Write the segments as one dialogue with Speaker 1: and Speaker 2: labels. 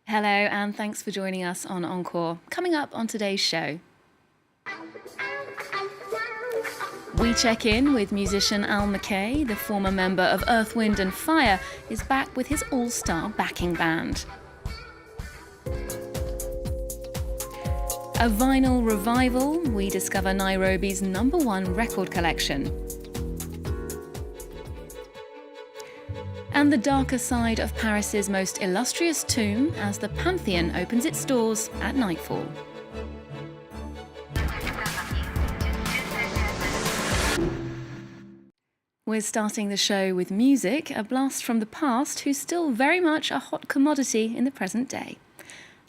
Speaker 1: Hello, and thanks for joining us on Encore. Coming up on today's show, we check in with musician Al McKay. The former member of Earth, Wind and Fire is back with his all-star backing band. A vinyl revival, we discover Nairobi's #1 record collection. And the darker side of Paris's most illustrious tomb as the Pantheon opens its doors at nightfall. We're starting the show with music, a blast from the past who's still very much a hot commodity in the present day.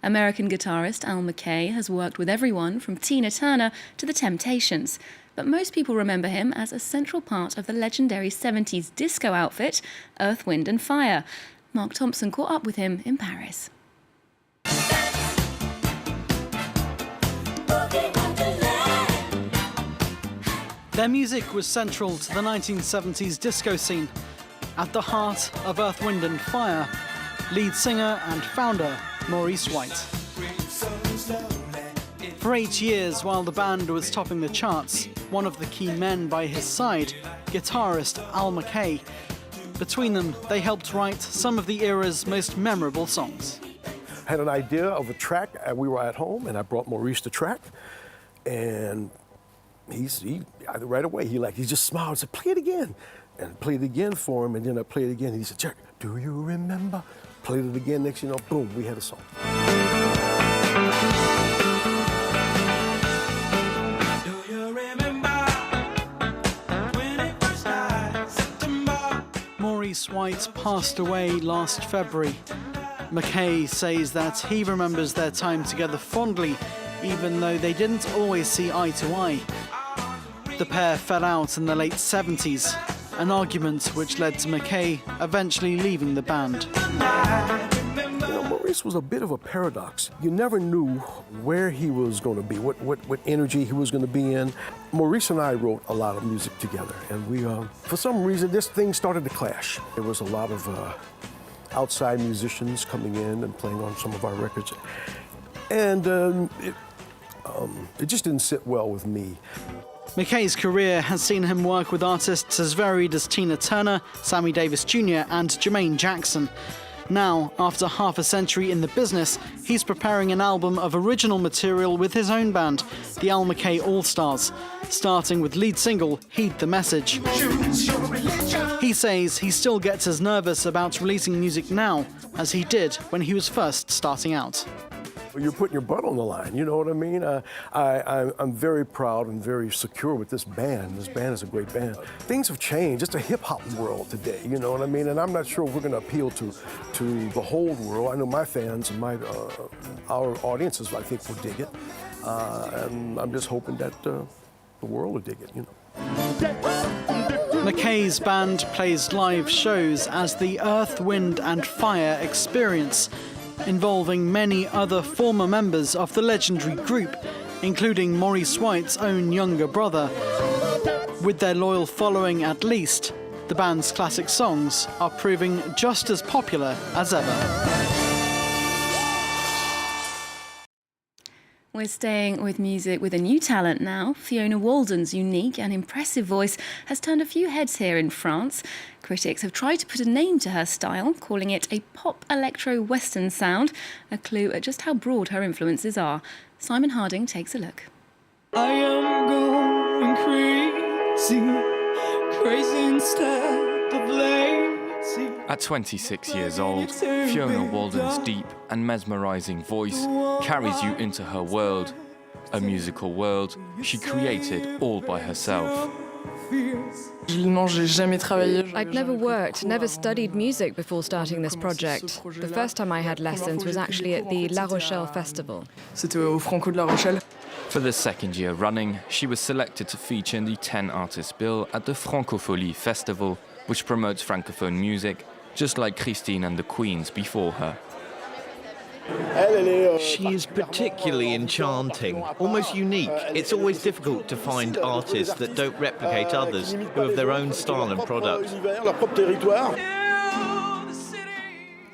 Speaker 1: American guitarist Al McKay has worked with everyone from Tina Turner to the Temptations, but most people remember him as a central part of the legendary 70s disco outfit, Earth, Wind and Fire. Mark Thompson caught up with him in Paris.
Speaker 2: Their music was central to the 1970s disco scene. At the heart of Earth, Wind and Fire, lead singer and founder Maurice White. For 8 years, while the band was topping the charts, one of the key men by his side, guitarist Al McKay. Between them, they helped write some of the era's most memorable songs.
Speaker 3: I had an idea of a track, and we were at home, and I brought Maurice the track, and he right away, he just smiled and said, play it again. And I played it again for him, and then I played it again, and he said, Jack, do you remember? Played it again, next thing you know, boom, we had a song.
Speaker 4: Do you remember when it was September?
Speaker 2: Maurice White passed away last February. McKay says that he remembers their time together fondly, even though they didn't always see eye to eye. The pair fell out in the late 70s, an argument which led to McKay eventually leaving the band.
Speaker 3: Maurice was a bit of a paradox. You never knew where he was going to be, what energy he was going to be in. Maurice and I wrote a lot of music together, and we, for some reason, this thing started to clash. There was a lot of outside musicians coming in and playing on some of our records, and it just didn't sit well with me.
Speaker 2: McKay's career has seen him work with artists as varied as Tina Turner, Sammy Davis Jr. and Jermaine Jackson. Now, after half a century in the business, he's preparing an album of original material with his own band, the Al McKay All-Stars, starting with lead single Heed the Message. He says he still gets as nervous about releasing music now as he did when he was first starting out.
Speaker 3: You're putting your butt on the line, you know what I mean? I'm very proud and very secure with this band. This band is a great band. Things have changed. It's a hip-hop world today, you know what I mean? And I'm not sure if we're going to appeal to the whole world. I know my fans and our audiences, I think, will dig it. And I'm just hoping that the world will dig it, you know.
Speaker 2: McKay's band plays live shows as the Earth, Wind and Fire Experience, involving many other former members of the legendary group, including Maurice White's own younger brother. With their loyal following at least, the band's classic songs are proving just as popular as ever.
Speaker 1: We're staying with music with a new talent now. Fiona Walden's unique and impressive voice has turned a few heads here in France. Critics have tried to put a name to her style, calling it a pop electro-western sound, a clue at just how broad her influences are. Simon Harding takes a look.
Speaker 4: I am going crazy instead of lazy.
Speaker 5: At 26 years old, Fiona Walden's deep and mesmerizing voice carries you into her world, a musical world she created all by herself.
Speaker 6: I'd never worked, never studied music before starting this project. The first time I had lessons was actually at the La Rochelle Festival.
Speaker 5: For the second year running, she was selected to feature in the 10-artist bill at the Francophonie Festival, which promotes Francophone music, just like Christine and the Queens before her.
Speaker 7: She is particularly enchanting, almost unique. It's always difficult to find artists that don't replicate others, who have their own style and product.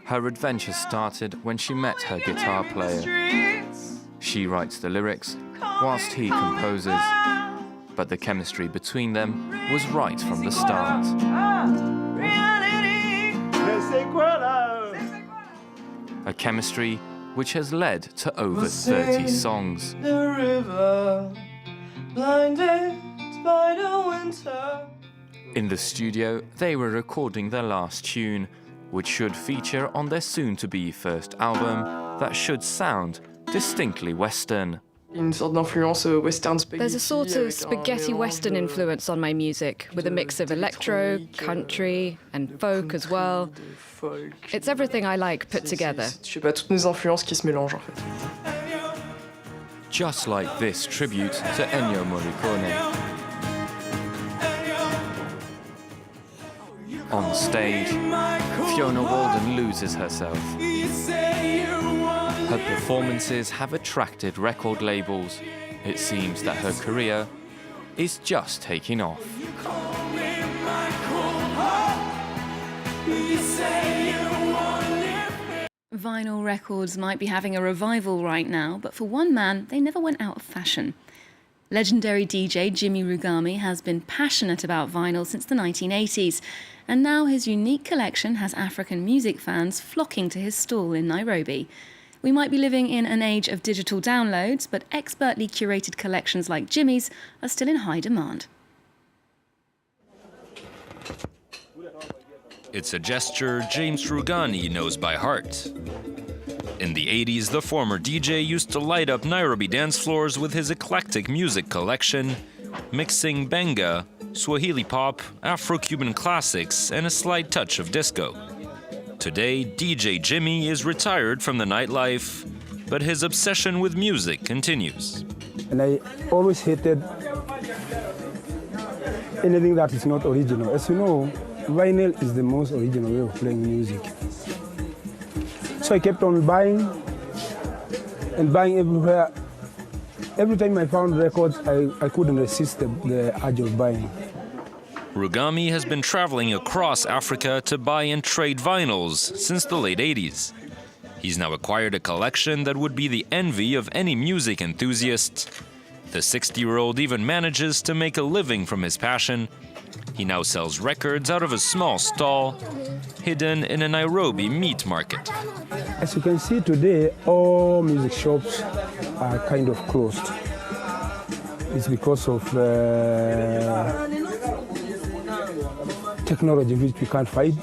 Speaker 5: Her adventure started when she met her guitar player. She writes the lyrics, whilst he composes. But the chemistry between them was right from the start. A chemistry which has led to over 30 songs.
Speaker 4: The river, blinded by the winter.
Speaker 5: In the studio, they were recording their last tune, which should feature on their soon-to-be first album that should sound distinctly Western.
Speaker 6: There's a sort of spaghetti Western influence on my music, with a mix of electro, country, and folk as well. It's everything I like put together.
Speaker 5: Just like this tribute to Ennio Morricone. On stage, Fiona Walden loses herself. Her performances have attracted record labels. It seems that her career is just taking off.
Speaker 1: Vinyl records might be having a revival right now, but for one man, they never went out of fashion. Legendary DJ Jimmy Rugami has been passionate about vinyl since the 1980s, and now his unique collection has African music fans flocking to his stall in Nairobi. We might be living in an age of digital downloads, but expertly curated collections like Jimmy's are still in high demand.
Speaker 8: It's a gesture James Rugami knows by heart. In the 80s, the former DJ used to light up Nairobi dance floors with his eclectic music collection, mixing benga, Swahili pop, Afro-Cuban classics, and a slight touch of disco. Today, DJ Jimmy is retired from the nightlife, but his obsession with music continues.
Speaker 9: And I always hated anything that is not original. As you know, vinyl is the most original way of playing music. So I kept on buying and buying everywhere. Every time I found records, I couldn't resist the urge of buying.
Speaker 8: Rugami has been traveling across Africa to buy and trade vinyls since the late 80s. He's now acquired a collection that would be the envy of any music enthusiast. The 60-year-old even manages to make a living from his passion. He now sells records out of a small stall hidden in a Nairobi meat market.
Speaker 9: As you can see today, all music shops are kind of closed. It's because of technology which we can't fight.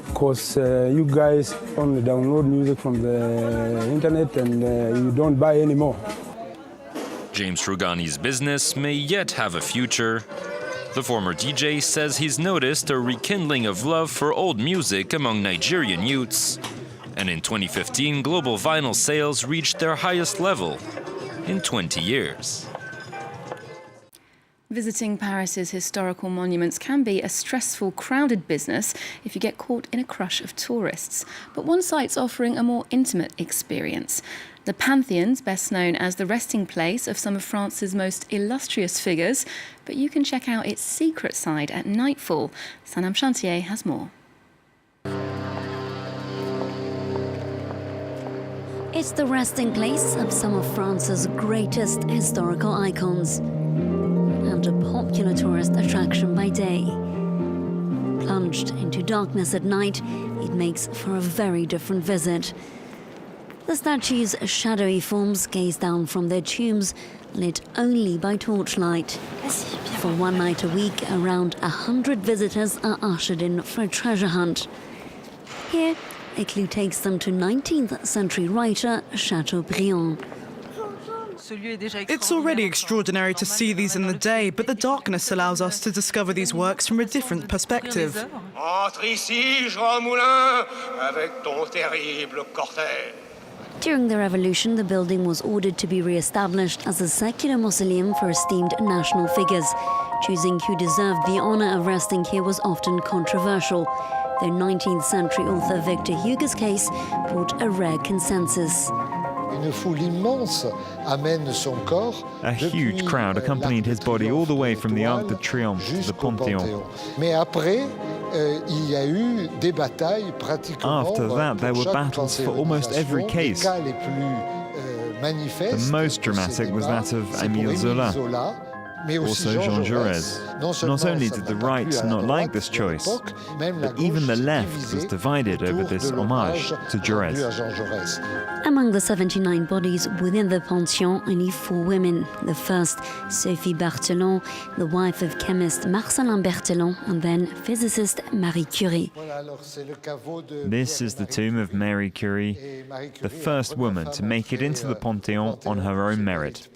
Speaker 9: Because you guys only download music from the internet and you don't buy anymore.
Speaker 8: James Rugami's business may yet have a future. The former DJ says he's noticed a rekindling of love for old music among Nigerian youths. And in 2015, global vinyl sales reached their highest level in 20 years.
Speaker 1: Visiting Paris's historical monuments can be a stressful, crowded business if you get caught in a crush of tourists. But one site's offering a more intimate experience. The Pantheon's best known as the resting place of some of France's most illustrious figures, but you can check out its secret side at nightfall. Sanam Chantier has more.
Speaker 10: It's the resting place of some of France's greatest historical icons, and a popular tourist attraction by day. Plunged into darkness at night, it makes for a very different visit. The statues' shadowy forms gaze down from their tombs, lit only by torchlight. For one night a week, around 100 visitors are ushered in for a treasure hunt. Here, a clue takes them to 19th century writer Chateaubriand.
Speaker 11: It's already extraordinary to see these in the day, but the darkness allows us to discover these works from a different perspective.
Speaker 12: Entre ici, Jean Moulin, avec ton terrible cortège.
Speaker 10: During the revolution, the building was ordered to be re-established as a secular mausoleum for esteemed national figures. Choosing who deserved the honor of resting here was often controversial, though 19th century author Victor Hugo's case brought a rare consensus.
Speaker 13: A huge crowd accompanied his body all the way from the Arc de Triomphe to the Pantheon.
Speaker 14: After that, there were battles for almost every case. The most dramatic was that of Émile Zola, also Jean Jaurès. Not only did the right not like this choice, but even the left was divided over this homage to Jaurès.
Speaker 10: Among the 79 bodies within the Pantheon, only 4 women. The first, Sophie Berthelon, the wife of chemist Marcellin Berthelon, and then physicist Marie Curie.
Speaker 14: This is the tomb of Marie Curie, the first woman to make it into the Pantheon on her own merit.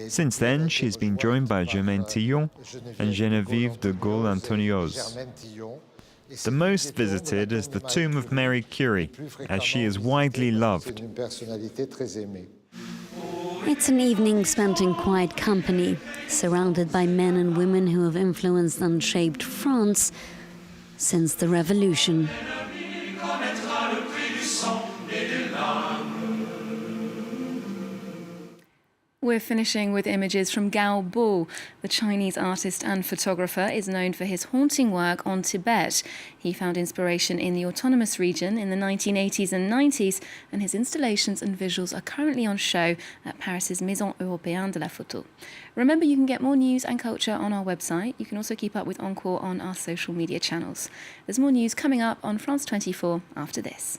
Speaker 14: Since then, she has been joined by Germaine Tillon and Geneviève de Gaulle-Anthonioz. The most visited is the tomb of Marie Curie, as she is widely loved.
Speaker 10: It's an evening spent in quiet company, surrounded by men and women who have influenced and shaped France since the Revolution.
Speaker 1: We're finishing with images from Gao Bu. The Chinese artist and photographer is known for his haunting work on Tibet. He found inspiration in the autonomous region in the 1980s and 90s, and his installations and visuals are currently on show at Paris's Maison Européenne de la Photo. Remember, you can get more news and culture on our website. You can also keep up with Encore on our social media channels. There's more news coming up on France 24 after this.